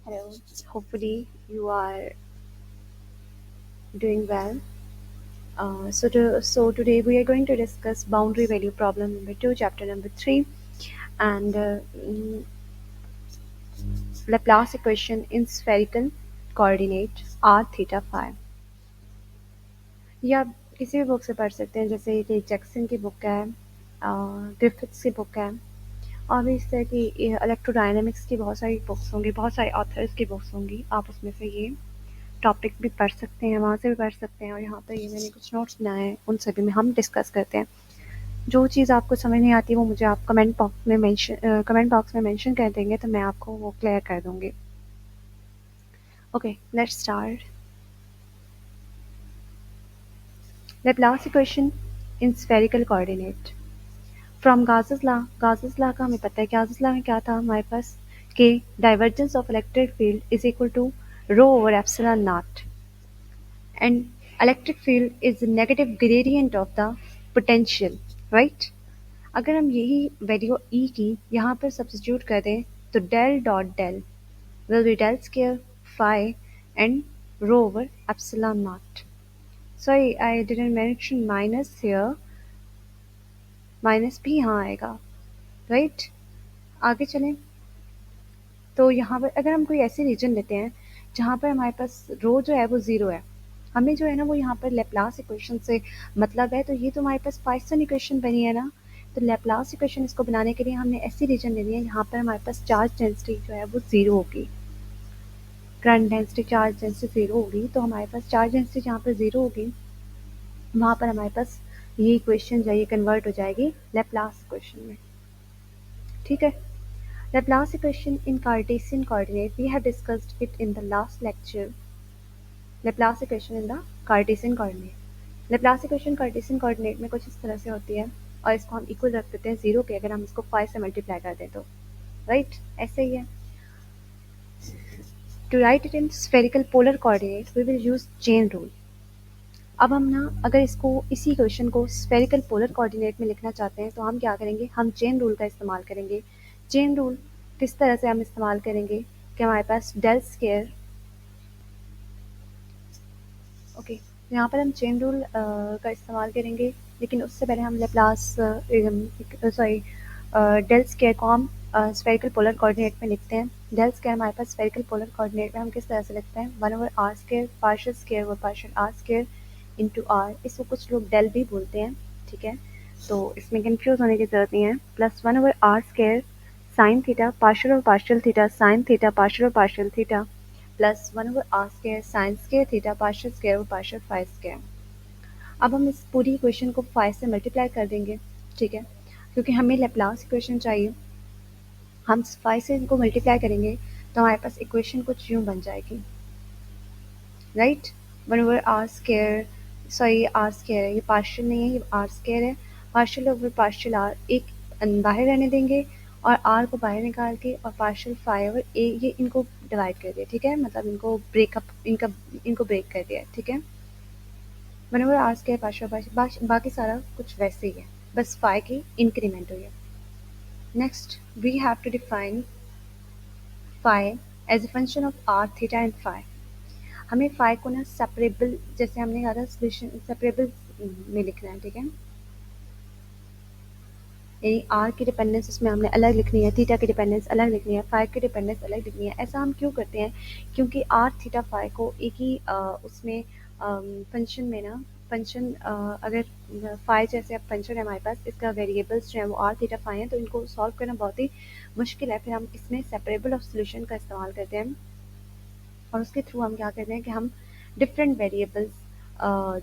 Hello, hopefully you are doing well. So today we are going to discuss boundary value problem number 2, chapter number 3, and Laplace equation in spherical coordinate r theta phi. या किसी भी book से पढ़ सकते हैं, जैसे कि Jackson की बुक है, ग्रिफिथ्स की बुक है, और भी इस तरह की इलेक्ट्रोडायनेमिक्स की बहुत सारी बुक्स होंगी, बहुत सारे ऑथर्स की बुक्स होंगी। आप उसमें से ये टॉपिक भी पढ़ सकते हैं, वहाँ से भी पढ़ सकते हैं, और यहाँ पे ये मैंने कुछ नोट्स बनाए हैं, उन सभी में हम डिस्कस करते हैं। जो चीज़ आपको समझ नहीं आती वो मुझे आप कमेंट बॉक्स में मेंशन कर देंगे, तो मैं आपको वो क्लियर कर दूँगी। Okay, let's start. Laplace equation in spherical coordinate from Gauss's law का हमें पता है। गाउसेस लॉ में क्या था हमारे पास कि divergence of electric field is equal to rho over epsilon naught, and electric field is negative gradient of the potential, right. अगर हम यही वैल्यू ई की यहाँ पर सब्स्टिट्यूट कर दें, तो del dot del will be del square phi and rho over epsilon naught. Sorry, I didn't mention minus here. Minus भी यहाँ आएगा, राइट। आगे चलें तो यहाँ पर अगर हम कोई ऐसे रीजन लेते हैं जहाँ पर हमारे पास रो जो है वो ज़ीरो है, हमें जो है ना वो यहाँ पर लेप्लास इक्वेशन से मतलब है, तो ये तो हमारे पास पॉइसन इक्वेशन बनी है ना। तो लेप्लास इक्वेशन इसको बनाने के लिए हमने ऐसी रीजन लेनी है यहाँ पर हमारे पास चार्ज डेंसिटी जो है वो ज़ीरो होगी। Current density charge density zero होगी, तो हमारे पास चार्ज डेंसिटी जहाँ पर ज़ीरो होगी वहाँ पर हमारे पास ये इक्वेशन जो है ये कन्वर्ट हो जाएगी लेप्लास इक्वेशन में, ठीक है। Laplace equation in Cartesian coordinate, we have discussed it in the last lecture. Laplace equation in the Cartesian coordinate. Laplace equation Cartesian coordinate में कुछ इस तरह से होती है, और इसको हम इक्वल रख देते हैं ज़ीरो के, अगर हम इसको फाइव से मल्टीप्लाई कर दें तो, राइट, ऐसे ही है। To write it in spherical polar coordinates, we will use chain rule. अब हम ना अगर इसको इसी क्वेश्चन को स्फेरिकल पोलर कोऑर्डिनेट में लिखना चाहते हैं तो हम क्या करेंगे, हम चेन रूल का इस्तेमाल करेंगे। चेन रूल किस तरह से हम इस्तेमाल करेंगे कि हमारे पास डेल स्क्वायर, ओके, यहाँ पर हम चेन रूल का इस्तेमाल करेंगे, लेकिन उससे पहले हम लेप्लास सॉरी डेल स्क्वायर को हम स्फेरिकल पोलर कोऑर्डिनेट में लिखते हैं। डेल स्क्वायर हमारे पास स्फेरिकल पोलर कोऑर्डिनेट में हम किस तरह से लिखते हैं, one over r square partial square over partial r square into r, इसको कुछ लोग डेल भी बोलते हैं, ठीक है, तो इसमें कंफ्यूज होने की ज़रूरत नहीं है। Plus one over r square sine theta partial और partial theta sine theta partial और partial theta plus one over r square sine square theta partial square और पार्शियल फाइव स्क्वायर। अब हम इस पूरी इक्वेशन को फाइव से मल्टीप्लाई कर देंगे, ठीक है, क्योंकि हमें लेप्लास इक्वेशन चाहिए। हम फाइव से इनको मल्टीप्लाई करेंगे तो हमारे पास इक्वेशन कुछ यूँ बन जाएगी, right. One over r square, sorry r square है, ये पार्शियल नहीं है, ये आर स्क्वायर है, पार्शियल ओवर पार्शियल आर एक बाहर रहने देंगे, और आर को बाहर निकाल के और पार्शियल फाइव ओवर ए, ये इनको डिवाइड कर दिया, ठीक है, मतलब इनको ब्रेकअप इनको ब्रेक कर दिया, ठीक है। One over r square partial बाकी सारा कुछ वैसे ही है, बस फाइव की इंक्रीमेंट हुई है। Next we have to define phi as a function of r theta and phi. हमें फाइव को ना सेपरेबल, जैसे हमने कहा था सोल्यूशन सेपरेबल में लिखना है, ठीक है, यानी आर की डिपेंडेंस उसमें हमने अलग लिखनी है, थीटा की डिपेंडेंस अलग लिखनी है, फाइव की डिपेंडेंस अलग लिखनी है। ऐसा हम क्यों करते हैं, क्योंकि आर थीटा फाइव को एक ही उसमें फंक्शन में ना फंक्शन अगर फाइव जैसे अब फंक्शन है हमारे पास, इसका वेरिएबल्स जो है वो आर थीटा फाइव है, तो इनको सॉल्व करना बहुत ही मुश्किल है, फिर हम इसमें सेपरेबल ऑफ सोल्यूशन का इस्तेमाल करते हैं, और उसके थ्रू हम क्या करते हैं कि हम डिफरेंट वेरिएबल्स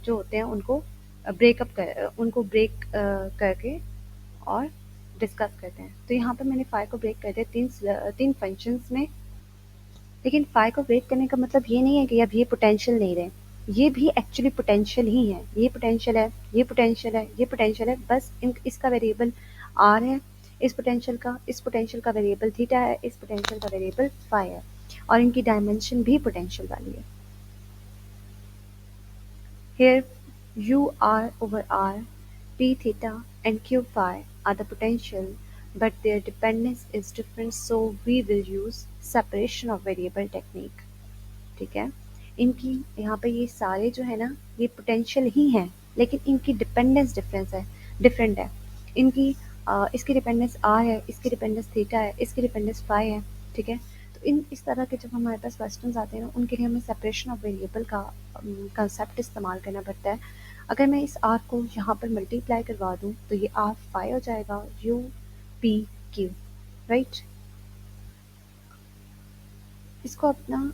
जो होते हैं उनको उनको ब्रेक करके और डिस्कस करते हैं। तो यहाँ पर मैंने फाइव को ब्रेक कर दिया तीन फंक्शंस में, लेकिन फाइव को ब्रेक करने का मतलब ये नहीं है कि अब ये पोटेंशियल नहीं रहे, ये भी एक्चुअली पोटेंशियल ही है, ये पोटेंशियल है, ये पोटेंशियल है, ये पोटेंशियल है, बस इसका वेरिएबल आर है, इस पोटेंशियल का वेरिएबल थीटा है, इस पोटेंशियल का वेरिएबल फाइव है, और इनकी डायमेंशन भी पोटेंशियल वाली है। Here u r over r, p theta and q phi are the potential but their dependence is different, so we will use separation of variable technique. ठीक है? इनकी यहाँ पे ये सारे जो है ना, ये पोटेंशियल ही हैं, लेकिन इनकी डिपेंडेंस डिफरेंट है। इनकी इसकी डिपेंडेंस आर है, इसकी डिपेंडेंस थीटा है, इसकी डिपेंडेंस फाई है। ठीक है? तो इन इस तरह के जब हमारे पास क्वेश्चंस आते हैं ना, उनके लिए हमें सेपरेशन ऑफ वेरिएबल का कंसेप्ट इस्तेमाल करना पड़ता है। अगर मैं इस आर को यहाँ पर मल्टीप्लाई करवा दूँ तो ये आर फाई हो जाएगा, यू पी क्यू, राइट? इसको अपना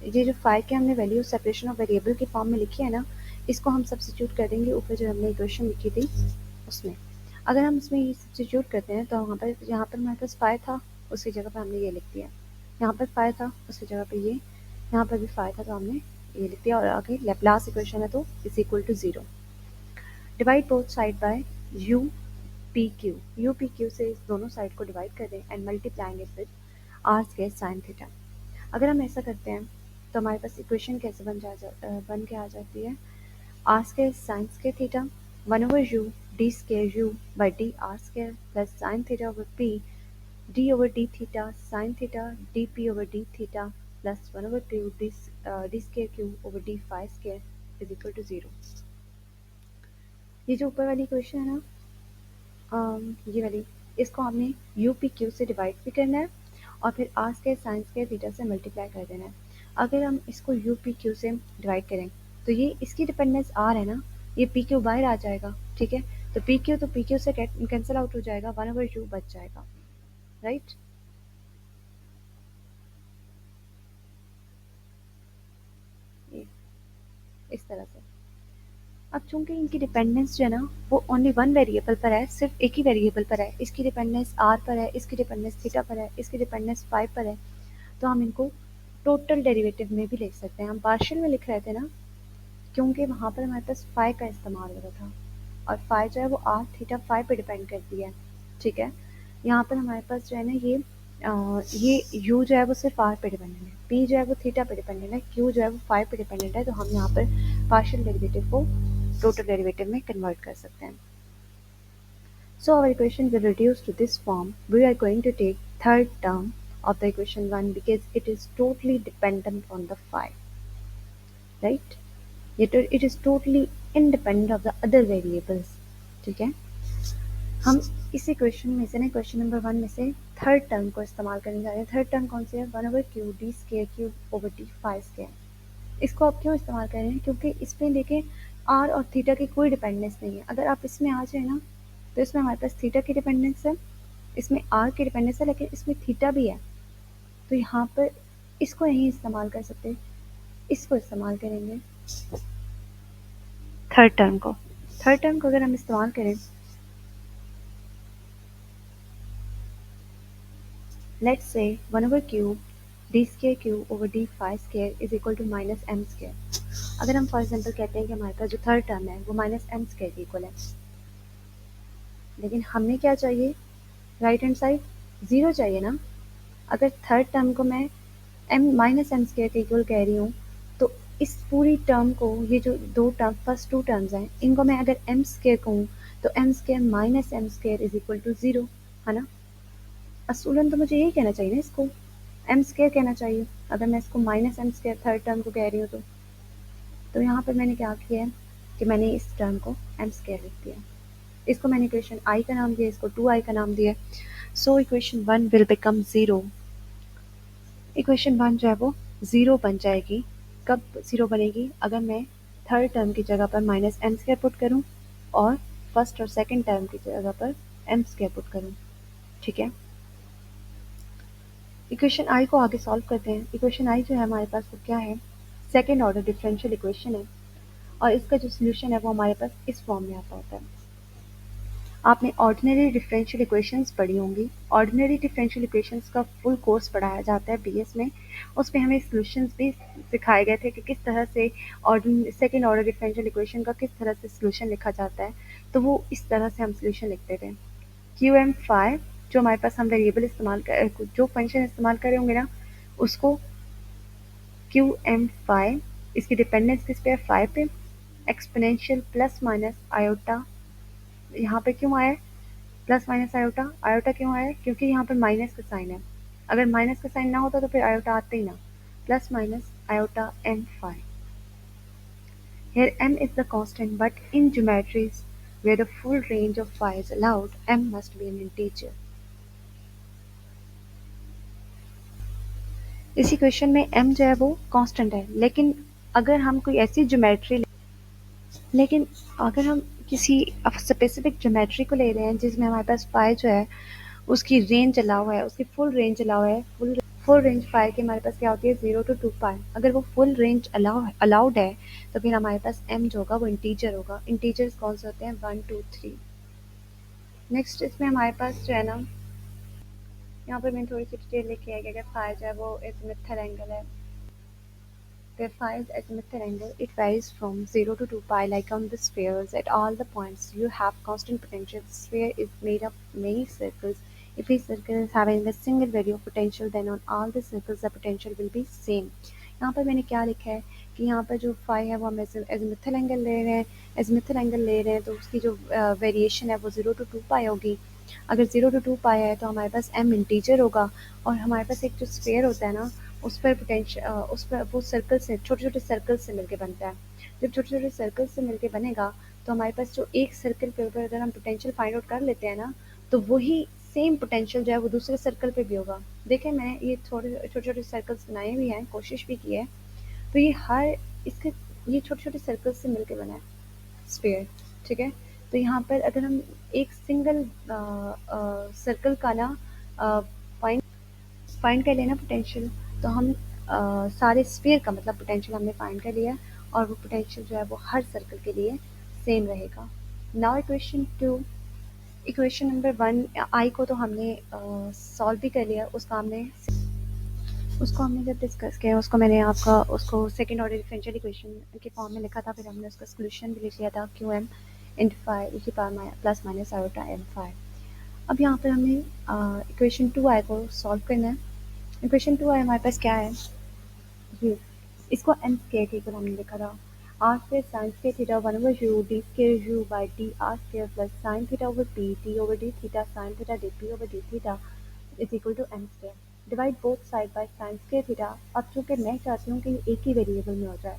ये जो फाई के हमने वैल्यू सेपरेशन ऑफ वेरिएबल के फॉर्म में लिखी है ना, इसको हम सब्स्टिट्यूट कर देंगे ऊपर जो हमने इक्वेशन लिखी थी उसमें। अगर हम इसमें ये सब्स्टिट्यूट करते हैं तो यहाँ पर हमारे पास फाई था, उसकी जगह पर हमने ये लिख दिया। यहाँ पर फाई था, उसकी जगह पर ये। यहाँ पर भी फाई था तो हमने ये लिख दिया, और आगे लैप्लास इक्वेशन है तो is equal to 0। Divide both side by u p q. U p q से इस दोनों साइड को डिवाइड कर दें and multiplying it with r square sine theta. अगर हम ऐसा करते हैं तो हमारे पास इक्वेशन कैसे बन के आ जाती है, r square sine square theta 1 u d square u by d r square plus sine theta over p d over d theta sine theta d p over d theta plus 1/2 d square q over D phi square is equal to 0। ये जो ऊपर वाली equation है ना, ये वाली, इसको हमने यू पी क्यू से डिवाइड भी करना है और फिर r square sine square theta से मल्टीप्लाई कर देना है। अगर हम इसको यू पी क्यू से डिवाइड करें तो ये इसकी डिपेंडेंस आर है ना, ये पी क्यू बाहर आ जाएगा। ठीक है? तो पी क्यू से कैंसिल आउट हो जाएगा, 1/2 बच जाएगा, राइट? ये इस तरह से। अब चूंकि इनकी डिपेंडेंस जो है ना, वो ओनली वन वेरिएबल पर है, सिर्फ एक ही वेरिएबल पर है। इसकी डिपेंडेंस आर पर है, इसकी डिपेंडेंस थीटा पर है, इसकी डिपेंडेंस फाइव पर है। तो हम इनको टोटल डेरिवेटिव में भी लिख सकते हैं। हम पार्शियल में लिख रहे थे ना, क्योंकि वहाँ पर हमारे पास फाई का इस्तेमाल हो रहा था, और फाई जो है वो आर थीटा फाई पे डिपेंड करती है। ठीक है? यहाँ पर हमारे पास जो है ना, ये यू जो है वो सिर्फ आर पे डिपेंडेंट है, पी जो है वो थीटा पे डिपेंडेंट है, क्यू जो है वो फाई पे डिपेंडेंट है। तो हम यहाँ पर पार्शियल डेरिवेटिव को टोटल डेरिवेटिव में कन्वर्ट कर सकते हैं। So our equation will reduce to this form. We are going to take third term of the equation 1 because it is totally dependent on the phi, right? It is totally independent of the other variables. ठीक है? हम इस equation में से ना, question number 1 में से third term को इस्तेमाल करने जा रहे हैं। थर्ड टर्म कौन सी है? 1/q d square cube over d five square. इसको आप क्यों इस्तेमाल कर रहे हैं? क्योंकि इसमें देखें आर और थीटा की कोई डिपेंडेंस नहीं है। अगर आप इसमें आ जाए ना, तो इसमें हमारे पास थीटा की डिपेंडेंस है, इसमें आर की डिपेंडेंस है, लेकिन इसमें थीटा भी है। तो यहाँ पर इसको नहीं इस्तेमाल कर सकते, इसको इस्तेमाल करेंगे, थर्ड टर्म को। थर्ड टर्म को अगर हम इस्तेमाल करें, लेट्स से 1/क्यूब D square cube over D phi square is equal to minus m square. अगर हम फॉर एग्जाम्पल कहते हैं कि हमारे पास जो थर्ड टर्म है वो माइनस एम स्क्वायर के इक्वल है, लेकिन हमें क्या चाहिए? राइट हैंड साइड 0 चाहिए ना। अगर थर्ड टर्म को मैं एम माइनस एम स्क्वायर के इक्वल कह रही हूँ, तो इस पूरी टर्म को, ये जो दो टर्म फर्स्ट टू टर्म्स हैं, इनको मैं अगर एम स्क्वायर कहूँ तो m square minus m square is equal to 0, है ना? असूलन तो मुझे यही कहना चाहिए ना, इसको एम स्क्वायर कहना चाहिए अगर मैं इसको minus m square third term को कह रही हूँ तो यहाँ पर मैंने क्या किया है कि मैंने इस टर्म को एम स्क्वायर लिख दिया। इसको मैंने इक्वेशन आई का नाम दिया, इसको 2i का नाम दिया। So equation 1 will become 0। Equation 1 जो है वो 0 बन जाएगी। कब 0 बनेगी? अगर मैं थर्ड टर्म की जगह पर माइनस एम स्क्वायर पुट करूँ और फर्स्ट और सेकंड टर्म की जगह पर एम स्क्वायर पुट करूँ। ठीक है? इक्वेशन आई को आगे सॉल्व करते हैं। इक्वेशन आई जो है हमारे पास वो क्या है? सेकेंड ऑर्डर डिफरेंशियल इक्वेशन है, और इसका जो सोल्यूशन है वो हमारे पास इस फॉर्म में आता होता है। आपने ऑर्डिनरी डिफरेंशियल इक्वेशंस पढ़ी होंगी। ऑर्डिनरी डिफरेंशियल इक्वेशंस का फुल कोर्स पढ़ाया जाता है बीएस में। उसमें हमें सॉल्यूशंस भी सिखाए गए थे कि किस तरह से सेकंड ऑर्डर डिफरेंशियल इक्वेशन का किस तरह से सॉल्यूशन लिखा जाता है। तो वो इस तरह से हम सॉल्यूशन लिखते थे। क्यू एम फाई, जो हमारे पास हम वेरिएबल जो फंक्शन इस्तेमाल करे होंगे ना, उसको क्यू एम फाई, इसकी डिपेंडेंस किस पे है? फाई पे। एक्सपोनेंशियल प्लस माइनस आयोटा यहाँ पे क्यों आया? प्लस माइनस आयोटा, आयोटा क्यों आया? क्योंकि यहाँ पर माइनस का साइन है। अगर माइनस का साइन ना होता तो फिर आयोटा आते ही ना। Plus minus iota m phi. Here m is the constant, but in geometries where the full range of phi is allowed, m must be an integer. इस इक्वेशन में m जो है वो कांस्टेंट है, लेकिन अगर हम कोई ऐसी ज्योमेट्री लेकिन अगर हम किसी स्पेसिफिक ज्योमेट्री को ले रहे हैं जिसमें हमारे पास फाई जो है उसकी रेंज अलाउ है, उसकी फुल रेंज अलाउ है, फुल रेंज फाई की हमारे पास क्या होती है 0 to 2 पाई। अगर वो फुल रेंज अलाउड है तो फिर हमारे पास m जो होगा वो इंटीजर होगा। इंटीजर्स कौन से होते हैं? 1 2 3। नेक्स्ट इसमें हमारे पास जो है ना, यहाँ पर मैंने थोड़ी सी डिटेल लिखी है कि अगर फाई जो है वो एजिमुथल एंगल है, where phi is azimuthal angle, it varies from 0 to 2 pi like on the spheres. At all the points you have constant potential. The sphere is made of many circles. If each circle is having a single value of potential, then on all the circles the potential will be same. यहाँ पर मैंने क्या लिखा है कि यहाँ पर जो फाई है वो हम एजिमुथल एंगल ले रहे हैं। एजिमुथल एंगल ले रहे हैं तो उसकी जो वेरिएशन है वो 0 to 2 पाई होगी। अगर 0 to 2 पाई है तो हमारे पास m इंटीजर होगा, और हमारे पास एक जो स्फेयर होता है ना उस पर पोटेंशियल उस पर वो सर्कल से छोटे-छोटे सर्कल से मिलके बनता है। जब छोटे-छोटे सर्कल से मिलके बनेगा तो हमारे पास जो एक सर्कल के ऊपर अगर हम पोटेंशियल फाइंड आउट कर लेते हैं ना, तो वही सेम पोटेंशियल जो है वो दूसरे सर्कल पे भी होगा। देखिए मैंने ये थोड़े छोटे-छोटे सर्कल्स बनाए भी हैं, कोशिश भी की है। तो ये हर इसके ये छोटे-छोटे सर्कल से मिलके बना है स्फीयर, ठीक है? तो यहाँ पर अगर हम एक सिंगल सर्कल का ना पॉइंट फाइंड कर लेना पोटेंशियल, तो हम सारे स्फीयर का मतलब पोटेंशियल हमने फाइंड कर लिया, और वो पोटेंशियल जो है वो हर सर्कल के लिए सेम रहेगा। Now equation two, equation number one I को तो हमने सॉल्व भी कर लिया, उसको हमने जब डिस्कस किया उसको मैंने आपका उसको सेकंड ऑर्डर डिफरेंशियल इक्वेशन के फॉर्म में लिखा था, फिर हमने उसका सोल्यूशन भी लिख लिया था क्यू एम इंटू फाइव ई की power plus minus iota m five. अब यहाँ पर हमें इक्वेशन टू आई को सॉल्व करना है। इक्वेशन टू आई हमारे पास क्या है, ये इसको एम स्क्वायर के इक्वल हमने लिखा था। R square sine square theta one over u d square u by d r square plus sine theta over p d over d theta sine theta d p over d theta is equal to m square. Divide both side by sine square theta. अब चूंकि मैं चाहती हूँ कि ये एक ही variable में हो जाए,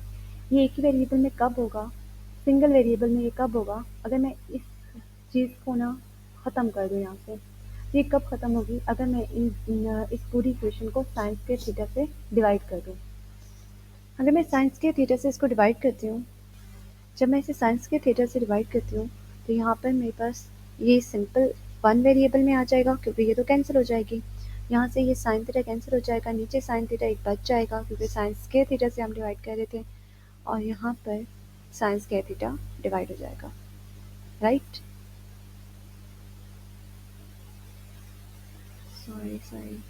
ये एक ही वेरिएबल में कब होगा, सिंगल वेरिएबल में ये कब होगा, अगर मैं इस चीज़ को ना ख़त्म कर दूँ यहाँ से। ये कब ख़त्म होगी? अगर मैं इस पूरी इक्वेशन को साइन स्क्वायर थीटा से डिवाइड कर दूँ। अगर मैं साइंस के थीटा से इसको डिवाइड करती हूँ, जब मैं इसे साइंस के थीटा से डिवाइड करती हूँ तो यहाँ पर मेरे पास ये सिंपल वन वेरिएबल में आ जाएगा, क्योंकि ये तो कैंसिल हो जाएगी। यहाँ से ये साइन थीटा कैंसिल हो जाएगा, नीचे साइन थीटा एक बच जाएगा क्योंकि साइंस के थीटा से हम डिवाइड कर रहे थे, और यहाँ पर साइंस के थीटा डिवाइड हो जाएगा, राइट? सॉरी सॉरी,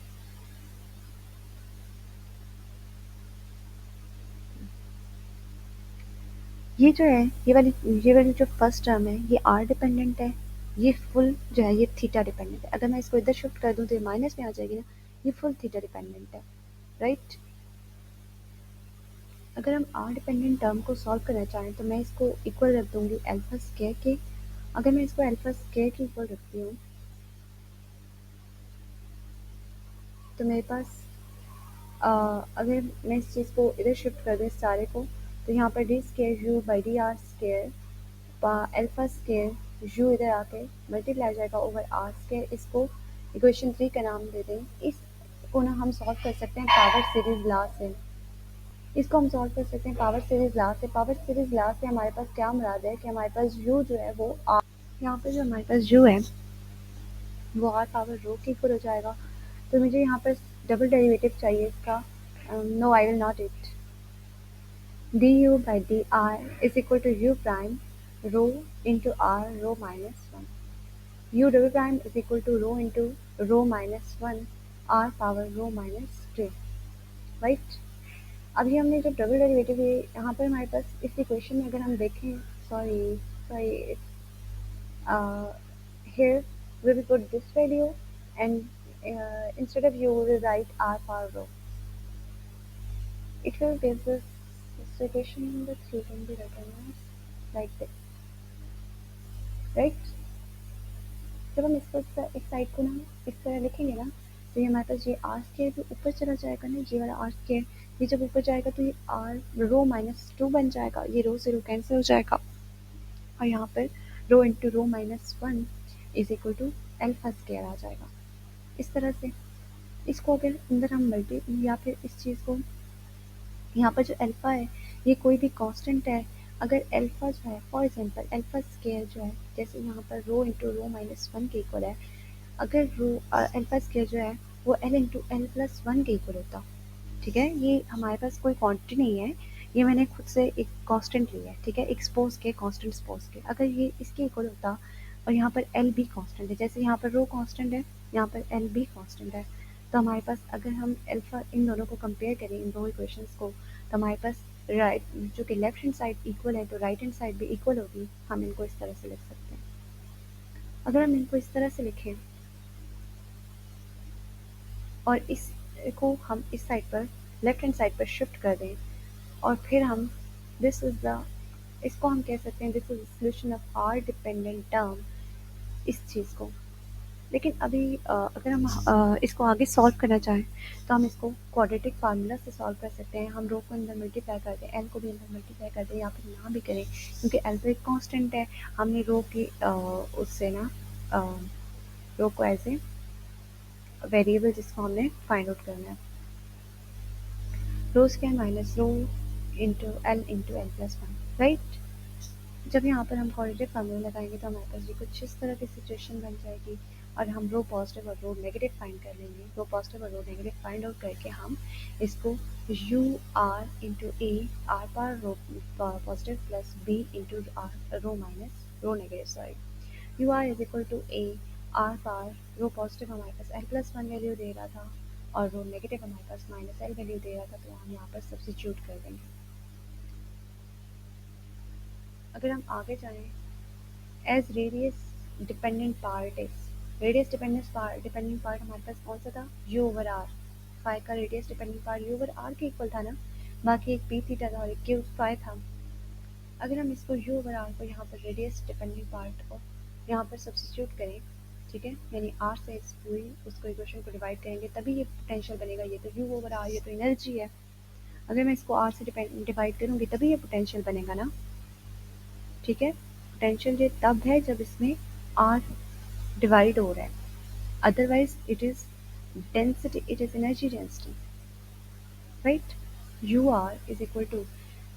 ये जो है ये वाली जो फर्स्ट टर्म है ये आर डिपेंडेंट है, ये फुल जो है ये थीटा डिपेंडेंट है। अगर मैं इसको इधर शिफ्ट कर दूँ तो ये माइनस में आ जाएगी ना, ये फुल थीटा डिपेंडेंट है, राइट? अगर हम आर डिपेंडेंट टर्म को सॉल्व करना चाहें तो मैं इसको इक्वल रख दूंगी अल्फा स्क्वायर के। अगर मैं इसको अल्फा स्क्वायर के इक्वल रखती हूँ तो मेरे पास अगर मैं इस चीज़ को इधर शिफ्ट कर दूँ इस सारे को, तो यहाँ पर D square u by d r square alpha square you इधर आके मल्टीप्लाई हो जाएगा ओवर आर स्क्वायर। इसको इक्वेशन थ्री का नाम दे दें। इसको ना हम सॉल्व कर सकते हैं पावर सीरीज लॉ से। इसको हम सॉल्व कर सकते हैं पावर सीरीज लॉ से। पावर सीरीज लॉ से हमारे पास क्या मुराद है कि हमारे पास यू जो है वो आर, यहाँ पे जो हमारे पास यू है वो आर पावर रो के इक्वल हो जाएगा। तो मुझे यहाँ पर डबल डेरिवेटिव चाहिए इसका। No I will not it. D u by d r is equal to u prime rho into r rho minus one. U double prime is equal to rho into rho minus one r power rho minus two, right? अभी हमने जब double derivative लिए यहाँ पर हमारे पास इस equation में अगर हम देखें, sorry sorry, here we will put this value, and instead of u we will write r power rho. It will give us, so equation number 3 can be written as like this, right? जब हम इसको इस side को ना इस तरह लिखेंगे ना, तो ये हमारे पास ये आर स्केयर भी ऊपर चला जाएगा ना, ये वाला आर स्केयर, ये जब ऊपर जाएगा तो ये आर रो माइनस टू बन जाएगा, ये रो से रो कैंसिल हो जाएगा, और यहाँ पर rho into rho minus one is equal to alpha square आ जाएगा। इस तरह से इसको अगर अंदर हम मल्टी या फिर इस चीज़ को, यहाँ पर जो अल्फ़ा है ये कोई भी कांस्टेंट है, अगर अल्फ़ा जो है फॉर एग्जांपल अल्फ़ा स्क्वायर जो है, जैसे यहाँ पर rho into rho minus one के इक्वल है, अगर रो अल्फ़ा स्क्वायर जो है वो l into l plus one के इक्वल होता, ठीक है, ये हमारे पास कोई क्वांटिटी नहीं है, ये मैंने खुद से एक कांस्टेंट लिया है, ठीक है, एक्सपोज के कांस्टेंट सपोज के, अगर ये इसके इक्वल होता और यहाँ पर एल भी कांस्टेंट है, जैसे यहाँ पर रो कांस्टेंट है, यहाँ पर एल भी कांस्टेंट है, तो हमारे पास अगर हम अल्फा इन दोनों को कंपेयर करें, इन दो इक्वेशंस को, तो हमारे पास राइट जो कि लेफ्ट हैंड साइड इक्वल है तो राइट हैंड साइड भी इक्वल होगी, हम इनको इस तरह से लिख सकते हैं। अगर हम इनको इस तरह से लिखें और इसको हम इस साइड पर लेफ्ट हैंड साइड पर शिफ्ट कर दें, और फिर हम दिस इज द इसको हम कह सकते हैं this is solution of r dependent term, इस चीज़ को। लेकिन अभी अगर हम इसको आगे सॉल्व करना चाहें तो हम इसको क्वाड्रेटिक फार्मूला से सॉल्व कर सकते हैं, हम रो को अंदर मल्टीप्लाई कर दें, एल को भी अंदर मल्टीप्लाई कर दें, या फिर ना भी करें, क्योंकि एल तो एक कांस्टेंट है, हमने रो की उससे ना रो को एज ए वेरिएबल जिसको हमने फाइंड आउट करना है, rho square minus rho into l plus one, right. जब यहाँ पर हम क्वाड्रेटिक फार्मूला लगाएंगे तो हमारे पास ये कुछ इस तरह की सिचुएशन बन जाएगी, और हम रो पॉजिटिव और रो नेगेटिव फाइंड कर लेंगे, रो पॉजिटिव और रो नेगेटिव फाइंड आउट करके हम इसको u r into a r power rho positive plus b into r rho minus rho negative, sorry, u r is equal to a r power rho positive हमारे पास l plus one value दे रहा था, और rho negative हमारे पास minus l value दे रहा था, तो हम यहाँ पर सब्सिट्यूट कर देंगे। अगर हम आगे जाएं, as radius dependent part is radius dependent part हमारे पास कौन सा था, यू ओवर आर, फाई का radius dependent part u over r के इक्वल था ना, बाकी एक पी थीटा था और एक क्यू फाई था। अगर हम इसको यू ओवर आर को यहाँ पर रेडियस डिपेंडेंट पार्ट को यहाँ पर सब्सिट्यूट करें, ठीक है, यानी आर से इस पूरी उसको इक्वेशन को डिवाइड करेंगे तभी ये पोटेंशियल बनेगा, ये तो यू ओवर आर, ये तो एनर्जी है, अगर मैं इसको आर से डिवाइड करूँगी तभी ये पोटेंशियल बनेगा ना, ठीक है, पोटेंशियल ये तब है जब इसमें आर डिवाइड हो रहा है, otherwise it is density, it is energy density, right, ur is equal to,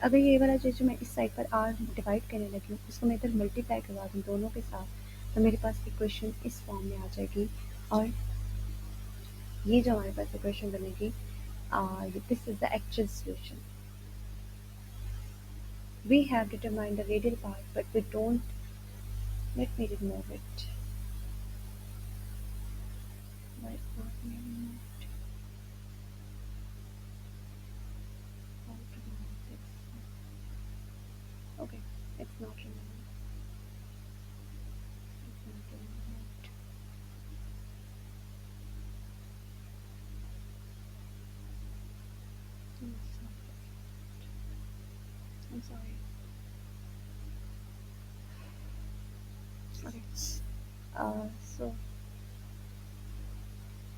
अगर ये वाला जो मैं इस साइड पर r डिवाइड करने लगी हूँ इसको मैं इधर मल्टीप्लाई करवा दूँ दोनों के साथ, तो मेरे पास इक्वेशन इस फॉर्म में आ जाएगी, और ये जो हमारे पास इक्वेशन बनेगी, this is the actual solution. We have determined the radial part but we don't, let me remove it, why it's not removed, how to remove this, okay, it's not removed, it's not removed. It's not removed. I'm sorry. Okay. So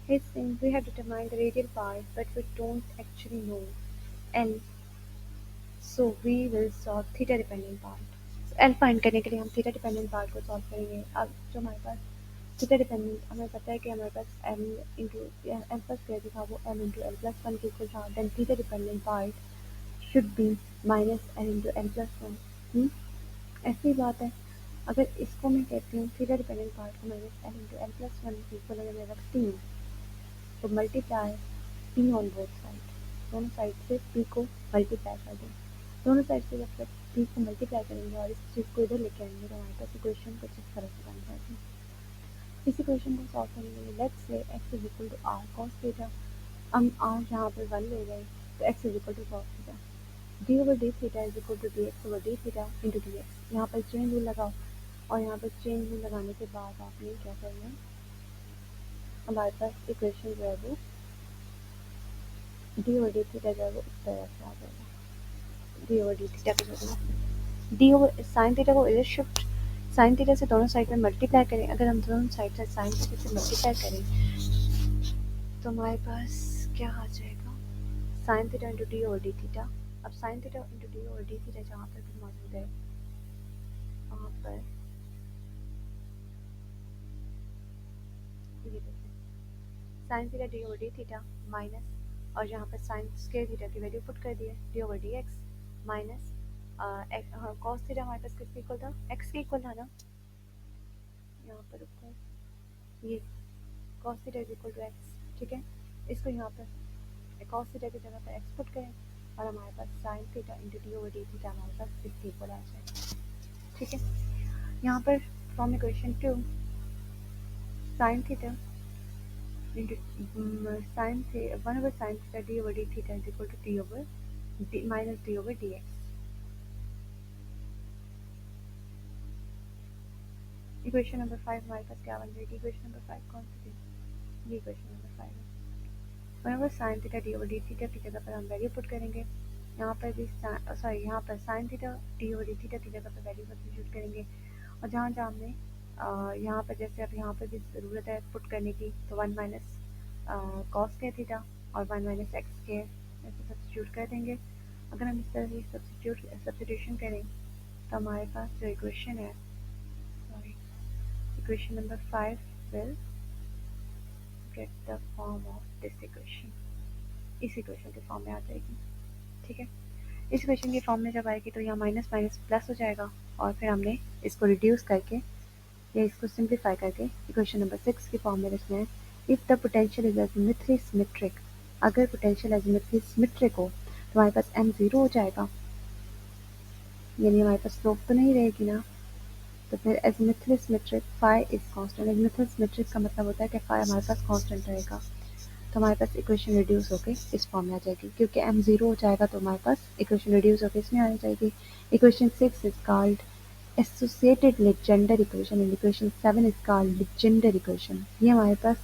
he's saying we have determined the radial part, but we don't actually know L. So we will solve theta dependent part. So L find करने के लिए हम theta dependent part को solve करेंगे। अब जो हमारे पास theta dependent, हमें पता है कि हमारे पास l into l plus square जो था वो l into l plus one के इक्वल था, then theta dependent part should be minus l into l plus one. ऐसी बात है, अगर इसको मैं कहती हूँ थीटा डिपेंडेंट पार्ट को minus l into l plus one के इक्वल अगर मैं रखती हूँ, तो multiply p on both side, दोनों साइड से पी को मल्टीप्लाई कर दें, दोनों साइड से जब तक पी को मल्टीप्लाई करेंगे और इस चीज़ को इधर लेके आएंगे तो हमारे पास इक्वेशन कुछ इस तरह से बन जाएगी। इस इक्वेशन को सॉल्व करने के लिए let's say x is equal to r cos theta, हम आर यहाँ पर वन ले गए तो x is equal to cos theta, d over d theta is equal to d x over d theta into d x, यहाँ पर chain rule लगाओ, और यहाँ पर चेन रूल लगाने के बाद आपने क्या करना है, हमारे पास इक्वेशन जो है वो डी ओवर डी थीटा जो है वो इस तरह से आ जाएगा, डी ओवर डी थीटा की जगह डी ओवर साइन थीटा को इधर शिफ्ट, साइन थीटा से दोनों साइड में मल्टीप्लाई करें, अगर हम दोनों साइड से साइन थीटा से मल्टीप्लाई करें तो हमारे पास क्या आ जाएगा, sine theta into d over d theta. अब sine theta into d over d theta जहाँ पर भी मौजूद है वहाँ पर ये देखें, sine theta d over d theta minus, और यहाँ पर साइन स्क्वायर थीटा की वैल्यू पुट कर दी है, d over d x minus cos theta हमारे पास किसके इक्वल था, एक्स के इक्वल था ना, यहाँ पर ऊपर ये cos theta is equal to x, ठीक है। इसको यहाँ पर कॉस थीटा की जगह पर एक्स पुट करें और हमारे पास sine theta into d over d theta हमारे पास इसके इक्वल आ जाएगा, ठीक है। यहाँ पर from equation 2 sine theta into sine theta 1 over sine theta d over d theta is equal to d over d minus d over d x. Equation number 5 हमारे पास क्या बन जाएगी, इक्वेशन नंबर 5 कौन सी थी, ये इक्वेशन नंबर 5 है। 1 over sine theta d over d theta की जगह पर हम वैल्यू पुट करेंगे, यहाँ पर भी सॉरी यहाँ पर sign theta d over d theta की जगह पर वैल्यू सब्स्टिट्यूट करेंगे, और जहाँ जहाँ हमने यहाँ पर जैसे अब यहाँ पर भी ज़रूरत है पुट करने की, तो 1 माइनस कॉस के थीटा और 1 माइनस एक्स के ऐसे सब्स्टिट्यूट कर देंगे। अगर हम इस तरह से सब्स्टिट्यूशन करें तो हमारे पास जो इक्वेशन है, sorry equation number 5 will get the form of this equation, इस इक्वेशन के फॉर्म में आ जाएगी, ठीक है। इस इक्वेशन के फॉर्म में जब आएगी तो यहाँ माइनस माइनस प्लस हो जाएगा, और फिर हमने इसको रिड्यूस करके या इसको सिंप्लीफाई करके इक्वेशन नंबर 6 की फॉर्म में रखना है। If the potential is azimuthally symmetric, अगर पोटेंशियल एजिमुथली सिमेट्रिक हो तो हमारे पास m 0 हो जाएगा, यानी हमारे पास स्लोप तो नहीं रहेगी ना, तो फिर azimuthally symmetric phi is constant. Azimuthally symmetric का मतलब होता है कि फाई हमारे पास कांस्टेंट रहेगा, तो हमारे पास इक्वेशन रिड्यूस होकर इस फॉर्म में आ जाएगी, क्योंकि m 0 हो जाएगा तो हमारे पास इक्वेशन रिड्यूस होकर इसमें आ जाएगी। Equation 6 is called associated Legendre equation and equation 7 is called Legendre equation। ये हमारे पास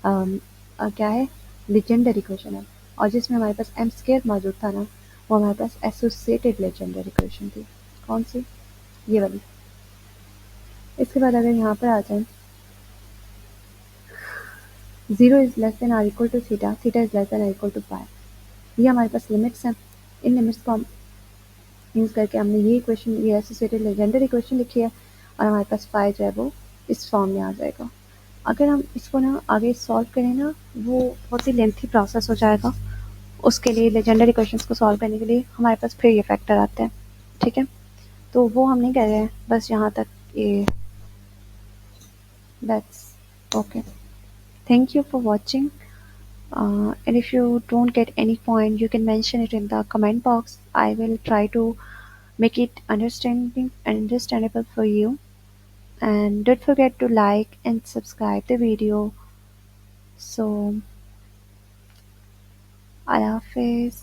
क्या है, Legendre equation है, और जिसमें हमारे पास m स्क्वायर मौजूद था ना, वो हमारे पास associated Legendre equation थी, कौन सी, ये वाली। इसके बाद अगर यहाँ पर आ जाए 0 is less than or equal to theta, theta is less than or equal to pi, ये हमारे पास लिमिट्स हैं। इन लिमिट्स को हम यूज़ करके हमने ये इक्वेशन, ये एसोसिएटेड लेजेंडर इक्वेशन लिखी है, और हमारे पास फाई जो है वो इस फॉर्म में आ जाएगा। अगर हम इसको ना आगे सॉल्व करें ना, वो बहुत ही लेंथी प्रोसेस हो जाएगा, उसके लिए लेजेंडर इक्वेशंस को सॉल्व करने के लिए हमारे पास फिर ये फैक्टर आते हैं, ठीक है। तो वो हम नहीं कर रहे हैं, बस यहाँ तक ये, that's okay. Thank you for watching, and if you don't get any point you can mention it in the comment box, I will try to make it understandable for you, and don't forget to like and subscribe the video. So Allah Hafiz.